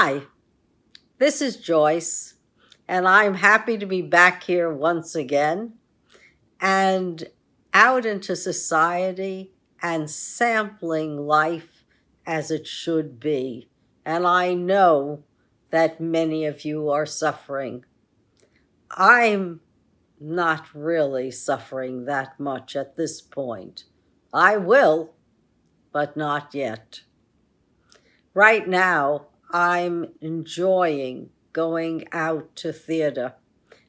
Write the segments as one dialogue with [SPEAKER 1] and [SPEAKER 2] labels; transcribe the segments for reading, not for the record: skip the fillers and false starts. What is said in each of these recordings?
[SPEAKER 1] Hi, this is Joyce, and I'm happy to be back here once again and out into society and sampling life as it should be. And I know that many of you are suffering. I'm not really suffering that much at this point. I will, but not yet. Right now, I'm enjoying going out to theater,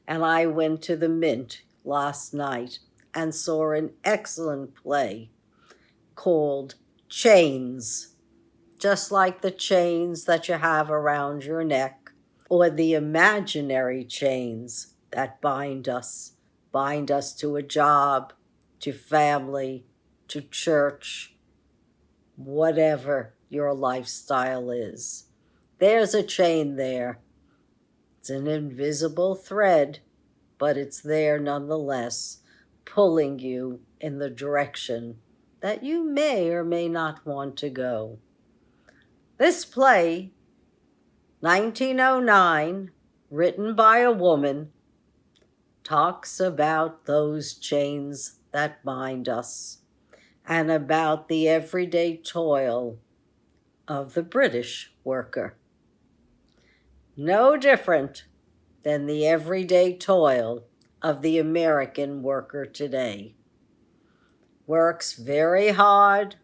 [SPEAKER 1] and I went to the Mint last night and saw an excellent play called Chains, just like the chains that you have around your neck, or the imaginary chains that bind us to a job, to family, to church, whatever your lifestyle is. There's a chain there. It's an invisible thread, but it's there nonetheless, pulling you in the direction that you may or may not want to go. This play, 1909, written by a woman, talks about those chains that bind us and about the everyday toil of the British worker. No different than the everyday toil of the American worker today. Works very hard,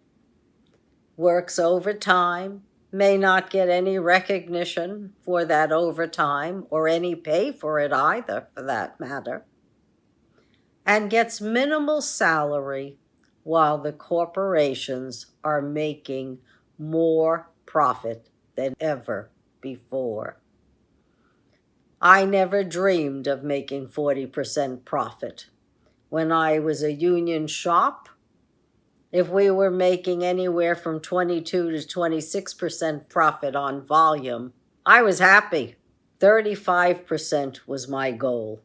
[SPEAKER 1] works overtime, may not get any recognition for that overtime or any pay for it either, for that matter, and gets minimal salary while the corporations are making more profit than ever before. I never dreamed of making 40% profit. When I was a union shop, if we were making anywhere from 22 to 26% profit on volume, I was happy. 35% was my goal.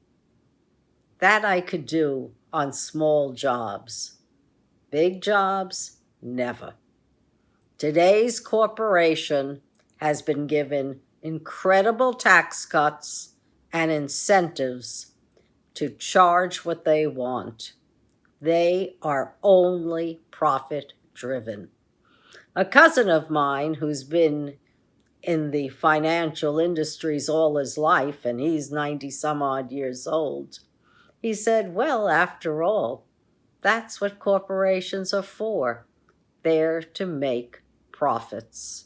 [SPEAKER 1] That I could do on small jobs. Big jobs, never. Today's corporation has been given incredible tax cuts and incentives to charge what they want. They are only profit-driven. A cousin of mine who's been in the financial industries all his life, and he's 90-some-odd years old, he said, well, after all, that's what corporations are for. They're to make profits.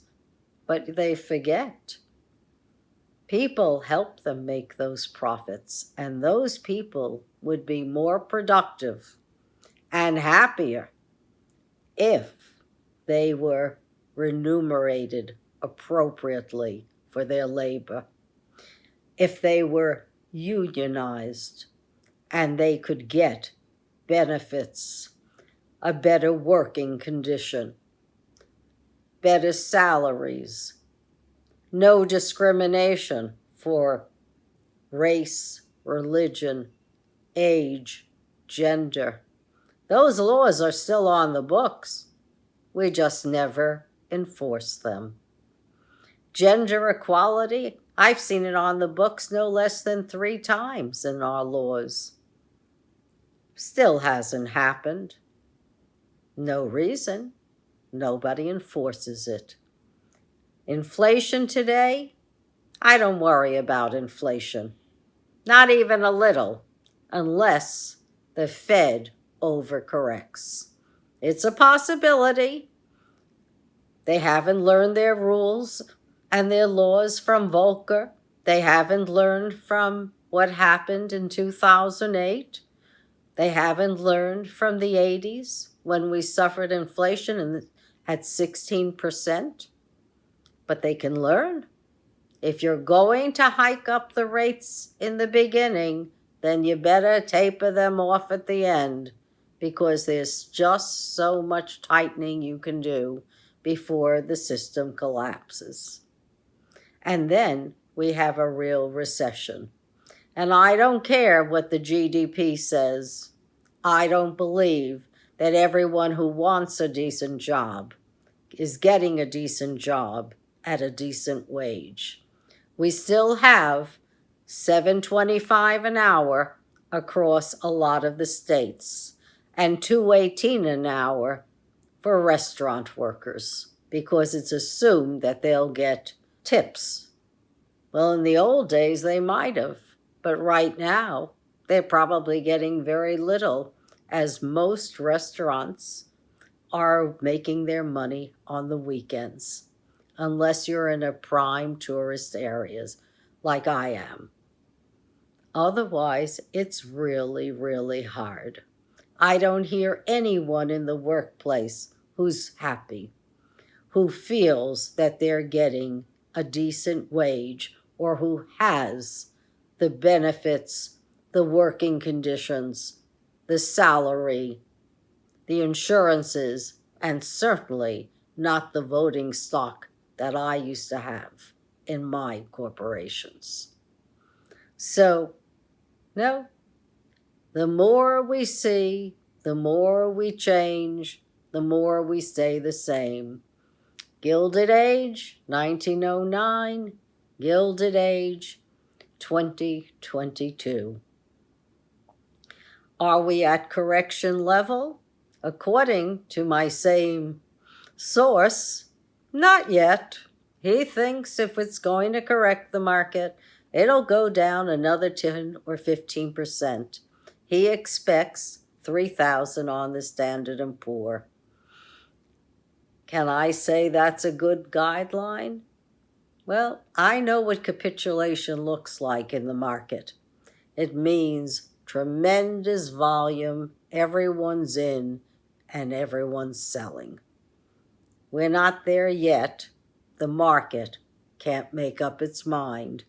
[SPEAKER 1] But they forget. People help them make those profits, and those people would be more productive and happier if they were remunerated appropriately for their labor, if they were unionized and they could get benefits, a better working condition, better salaries, no discrimination for race, religion, age, gender. Those laws are still on the books. We just never enforce them. Gender equality, I've seen it on the books no less than 3 times in our laws. Still hasn't happened. No reason. Nobody enforces it. Inflation today, I don't worry about inflation. Not even a little, unless the Fed overcorrects. It's a possibility. They haven't learned their rules and their laws from Volcker. They haven't learned from what happened in 2008. They haven't learned from the 80s when we suffered inflation and had 16%. But they can learn. If you're going to hike up the rates in the beginning, then you better taper them off at the end, because there's just so much tightening you can do before the system collapses. And then we have a real recession. And I don't care what the GDP says. I don't believe that everyone who wants a decent job is getting a decent job at a decent wage. We still have $7.25 an hour across a lot of the states and $2.18 an hour for restaurant workers because it's assumed that they'll get tips. Well, in the old days, they might have, but right now, they're probably getting very little, as most restaurants are making their money on the weekends, unless you're in a prime tourist areas like I am. Otherwise, it's really, really hard. I don't hear anyone in the workplace who's happy, who feels that they're getting a decent wage or who has the benefits, the working conditions, the salary, the insurances, and certainly not the voting stock that I used to have in my corporations. So, no, the more we see, the more we change, the more we stay the same. Gilded Age, 1909, Gilded Age, 2022. Are we at correction level? According to my same source, not yet. He thinks if it's going to correct the market, it'll go down another 10 or 15%. He expects 3,000 on the Standard & Poor's. Can I say that's a good guideline? Well, I know what capitulation looks like in the market. It means tremendous volume, everyone's in, and everyone's selling. We're not there yet. The market can't make up its mind.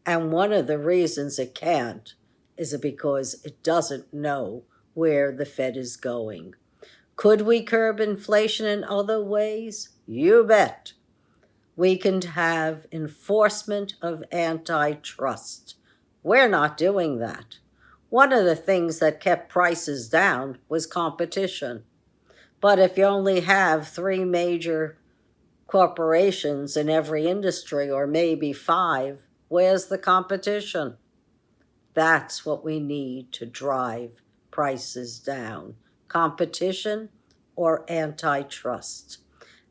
[SPEAKER 1] And one of the reasons it can't is because it doesn't know where the Fed is going. Could we curb inflation in other ways? You bet. We can have enforcement of antitrust. We're not doing that. One of the things that kept prices down was competition. But if you only have 3 major corporations in every industry, or maybe 5, where's the competition? That's what we need to drive prices down. Competition or antitrust.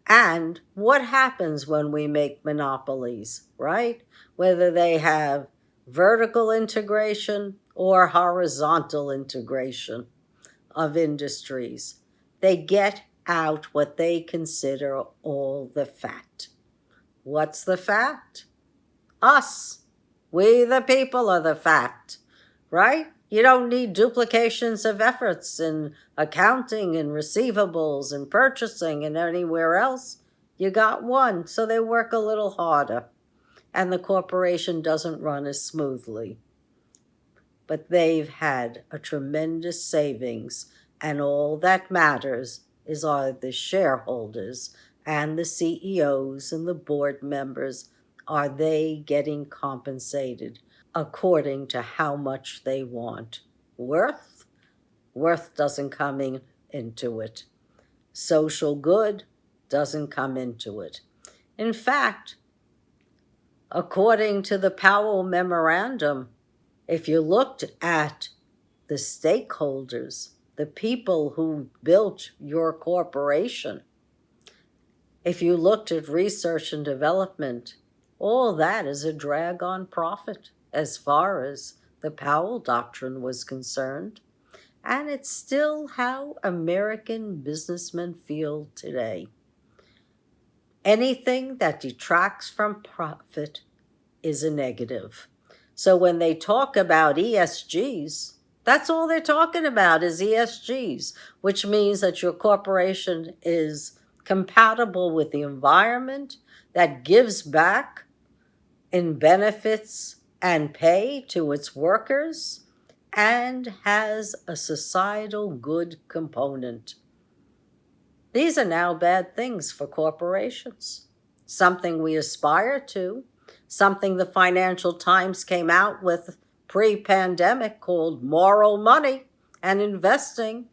[SPEAKER 1] And what happens when we make monopolies, right? Whether they have vertical integration or horizontal integration of industries, they get out what they consider all the fat. What's the fat? Us. We the people are the fat, right? You don't need duplications of efforts in accounting and receivables and purchasing and anywhere else. You got one, so they work a little harder, and the corporation doesn't run as smoothly. But they've had a tremendous savings, and all that matters are the shareholders and the CEOs and the board members. Are they getting compensated according to how much they want? Worth? Worth doesn't come into it. Social good doesn't come into it. In fact, according to the Powell Memorandum, if you looked at the stakeholders, the people who built your corporation, if you looked at research and development, all that is a drag on profit as far as the Powell Doctrine was concerned. And it's still how American businessmen feel today. Anything that detracts from profit is a negative. So when they talk about ESGs, that's all they're talking about is ESGs, which means that your corporation is compatible with the environment, that gives back in benefits and pay to its workers, and has a societal good component. These are now bad things for corporations, something we aspire to, something the Financial Times came out with pre-pandemic called moral money and investing.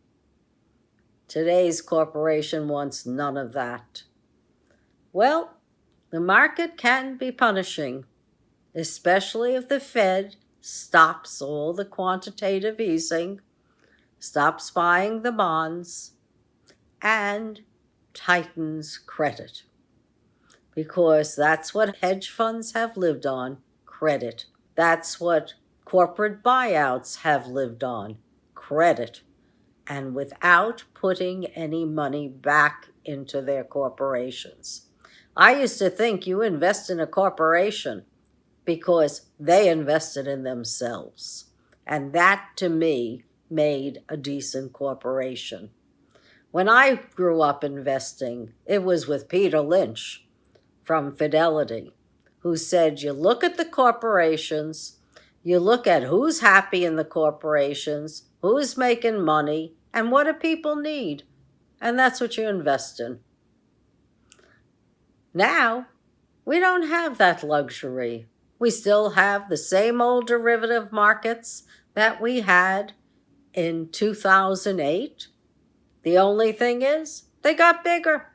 [SPEAKER 1] Today's corporation wants none of that. Well, The market can be punishing, especially if the Fed stops all the quantitative easing, stops buying the bonds, and tightens credit. Because that's what hedge funds have lived on, credit. That's what corporate buyouts have lived on, credit. And without putting any money back into their corporations. I used to think you invest in a corporation because they invested in themselves. And that, to me, made a decent corporation. When I grew up investing, it was with Peter Lynch from Fidelity, who said, you look at the corporations, you look at who's happy in the corporations, who's making money, and what do people need? And that's what you invest in. Now, we don't have that luxury. We still have the same old derivative markets that we had in 2008. The only thing is, they got bigger.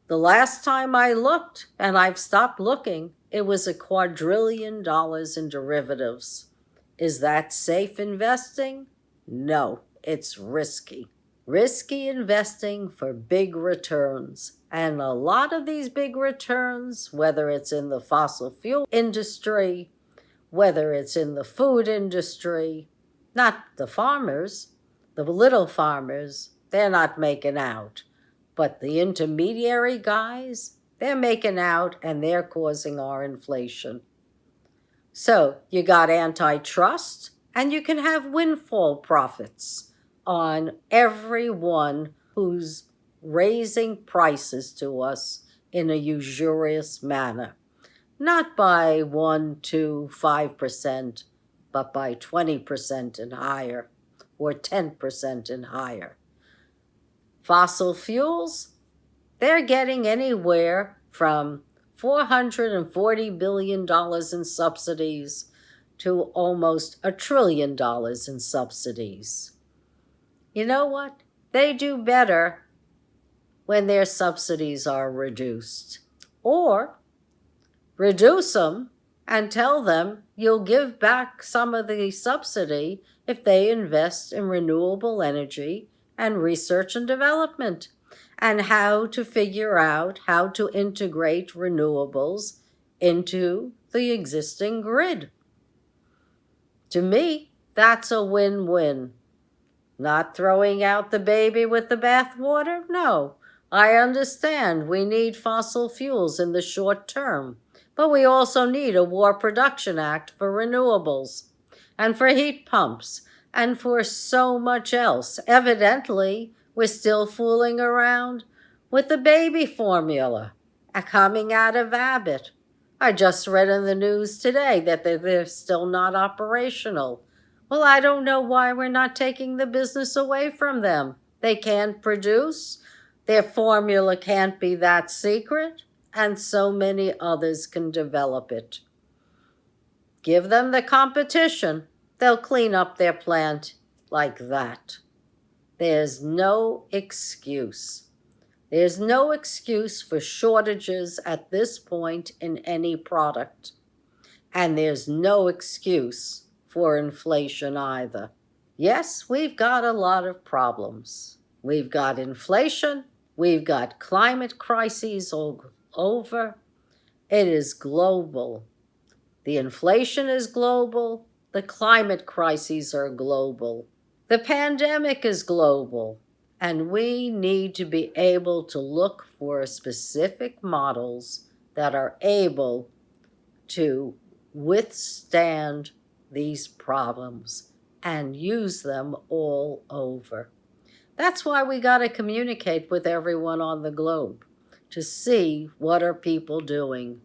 [SPEAKER 1] The last time I looked, and I've stopped looking, it was $1 quadrillion in derivatives. Is that safe investing? No, it's risky. Risky investing for big returns. And a lot of these big returns, whether it's in the fossil fuel industry, whether it's in the food industry, not the farmers, the little farmers, they're not making out. But the intermediary guys, they're making out and they're causing our inflation. So you got antitrust and you can have windfall profits on everyone who's raising prices to us in a usurious manner. Not by 1, 2, 5%, but by 20% and higher, or 10% and higher. Fossil fuels, they're getting anywhere from $440 billion in subsidies to almost $1 trillion in subsidies. You know what? They do better when their subsidies are reduced. Or reduce them and tell them you'll give back some of the subsidy if they invest in renewable energy and research and development, and how to figure out how to integrate renewables into the existing grid. To me, that's a win-win. Not throwing out the baby with the bathwater? No. I understand we need fossil fuels in the short term, but we also need a War Production Act for renewables and for heat pumps and for so much else. Evidently, we're still fooling around with the baby formula coming out of Abbott. I just read in the news today that they're still not operational. Well, I don't know why we're not taking the business away from them. They can't produce. Their formula can't be that secret, and so many others can develop it. Give them the competition. They'll clean up their plant like that. There's no excuse. There's no excuse for shortages at this point in any product. And there's no excuse for inflation either. Yes, we've got a lot of problems. We've got inflation. We've got climate crises all over. It is global. The inflation is global. The climate crises are global. The pandemic is global. And we need to be able to look for specific models that are able to withstand these problems and use them all over. That's why we got to communicate with everyone on the globe to see what are people doing.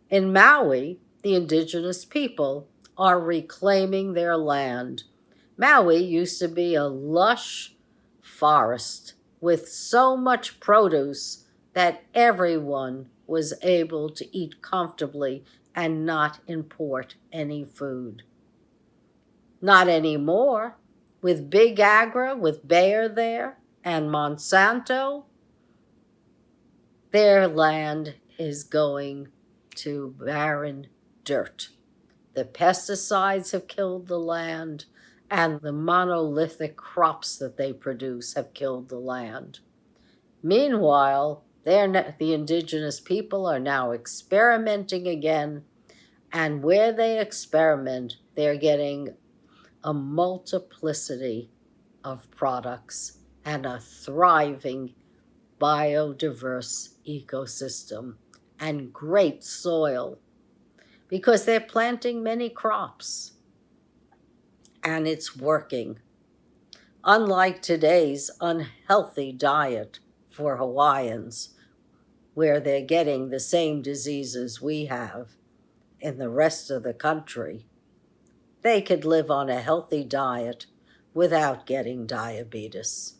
[SPEAKER 1] In Maui, the indigenous people are reclaiming their land. Maui used to be a lush forest with so much produce that everyone was able to eat comfortably and not import any food. Not anymore. With Big Agri, with Bayer there, and Monsanto, their land is going to barren dirt. The pesticides have killed the land, and the monolithic crops that they produce have killed the land. Meanwhile, the indigenous people are now experimenting again, and where they experiment, they're getting a multiplicity of products and a thriving biodiverse ecosystem and great soil because they're planting many crops and it's working. Unlike today's unhealthy diet for Hawaiians, where they're getting the same diseases we have in the rest of the country, they could live on a healthy diet without getting diabetes.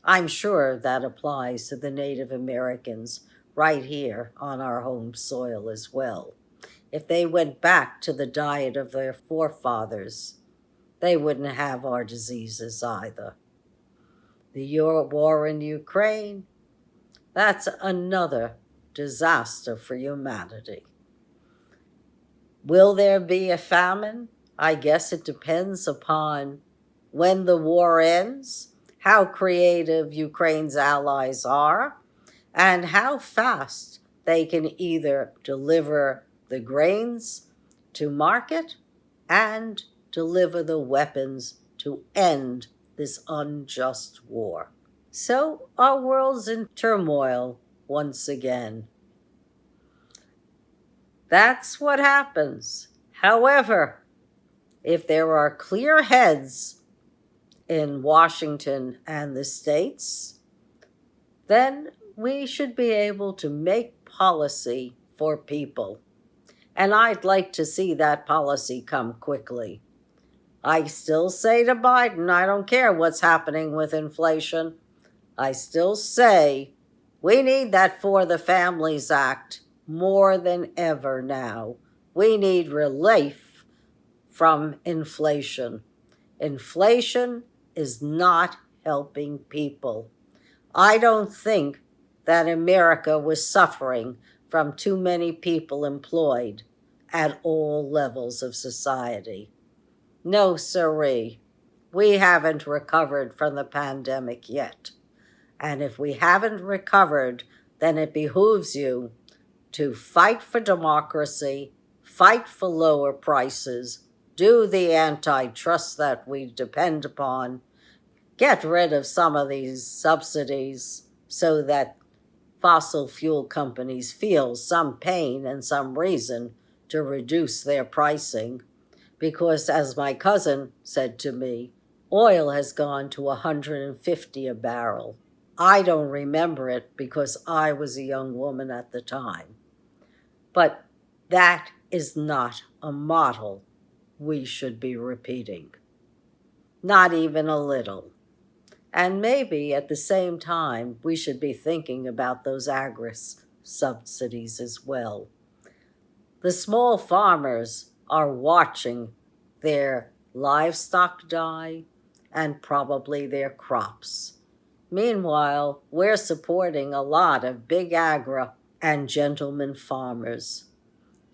[SPEAKER 1] I'm sure that applies to the Native Americans right here on our home soil as well. If they went back to the diet of their forefathers, they wouldn't have our diseases either. The war in Ukraine, that's another disaster for humanity. Will there be a famine? I guess it depends upon when the war ends, how creative Ukraine's allies are, and how fast they can either deliver the grains to market and deliver the weapons to end this unjust war. So our world's in turmoil once again. That's what happens. However, if there are clear heads in Washington and the states, then we should be able to make policy for people. And I'd like to see that policy come quickly. I still say to Biden, I don't care what's happening with inflation. I still say we need that For the Families Act more than ever now. We need relief from inflation. Inflation is not helping people. I don't think that America was suffering from too many people employed at all levels of society. No, sirree, we haven't recovered from the pandemic yet. And if we haven't recovered, then it behooves you to fight for democracy, fight for lower prices, do the antitrust that we depend upon, get rid of some of these subsidies so that fossil fuel companies feel some pain and some reason to reduce their pricing. Because as my cousin said to me, oil has gone to $150 a barrel. I don't remember it because I was a young woman at the time. But that is not a model we should be repeating. Not even a little. And maybe at the same time, we should be thinking about those Agri subsidies as well. The small farmers are watching their livestock die and probably their crops. Meanwhile, we're supporting a lot of big agri and gentleman farmers.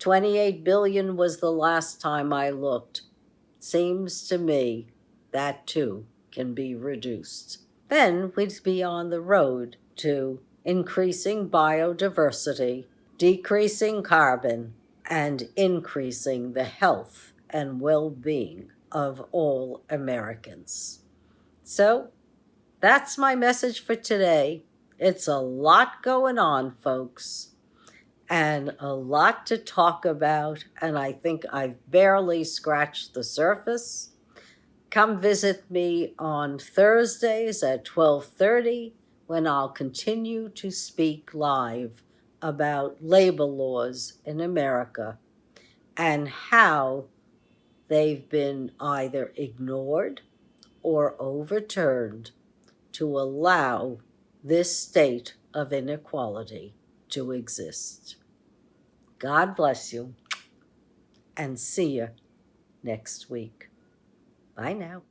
[SPEAKER 1] 28 billion was the last time I looked. Seems to me that too can be reduced. Then we'd be on the road to increasing biodiversity, decreasing carbon, and increasing the health and well-being of all Americans. So that's my message for today. It's a lot going on, folks, and a lot to talk about, and I think I've barely scratched the surface. Come visit me on Thursdays at 12:30 when I'll continue to speak live about labor laws in America and how they've been either ignored or overturned to allow this state of inequality to exist. God bless you, and see you next week. Bye now.